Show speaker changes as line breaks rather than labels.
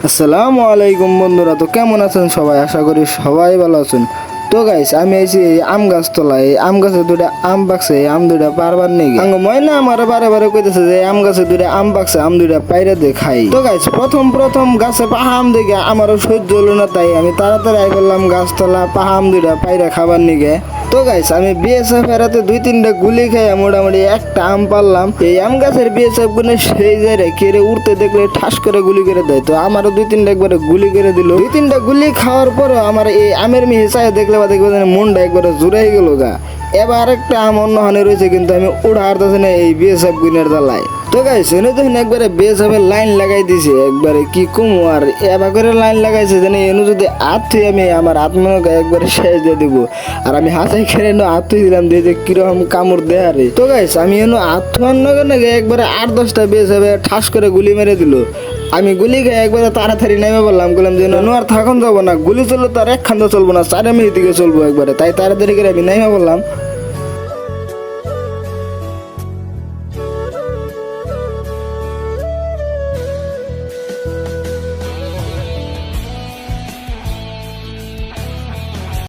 আসসালামু আলাইকুম বন্ধুরা, তো কেমন আছেন সবাই? আশা করি সবাই ভালো আছেন। তো গাইস, আমি আইছি এই আম গাছ তলায়। এই আম গাছে দুটা আম পাকছে, এই আম দুটা পারবার নেই। আঙ্গ ময়না আমার বারে বারে কইতেছে যে আম গাছে দুটা আম পাকছে, আম দুটা পাইরা দে খাই। তো গাইস, প্রথম গাছে পাহা আম দেখে আমারও সহ্য হলো না, তাই আমি তাড়াতাড়ি আই বললাম গাছতলা পাহা আম দুটা পাইরা খাবার নিগে। তো গাইস, আমি বিএসএফ এরাতে 2-3টা গুলি খাই মোটামুটি একটা আম পারলাম। এই আম গাছের বিএসএফ গুনে সেই জায়গায় কেড়ে উঠতে দেখলে ঠাস করে গুলি করে দেয়। তো আমারও 2-3টা একবারে গুলি করে দিল। 2-3টা গুলি খাওয়ার পরও আমার এই আমের মিহি চাই দেখলে বা দেখবে মনটা একবারে জুড়াই গেল গা। এবার একটা আম অন্য হানে রয়েছে, কিন্তু আমি উড়া হারতেছি না এই বিএসএফ গুনের জ্বালায়। তো গাইস, এনে তো একবারে বিএসএফ এর লাইন লাগাই দিছে, একবারে কি কম আর এবার করে লাইন লাগাইছে যেন এনে যদি আত্মীয় আমি আমার আত্মনকে একবারে শেষ দিয়ে দিব। আর আমি হাসাই খেলে আত্মীয় দিলাম দিয়ে যে কিরকম কামড় দেয় আরে। তো গাইস, আমি এনে আত্মনকে একবারে 8-10টা বিএসএফ ঠাস করে গুলি মেরে দিল। আমি গুলি খেয়ে একবারে তাড়াতাড়ি নেমে বললাম, বললাম যে আর থাকুন যাবো না, গুলি চললে তো আর একখান চলবো না, 4 মিনিট দিকে চলবো একবারে। তাই তাড়াতাড়ি করে আমি নেমে বললাম।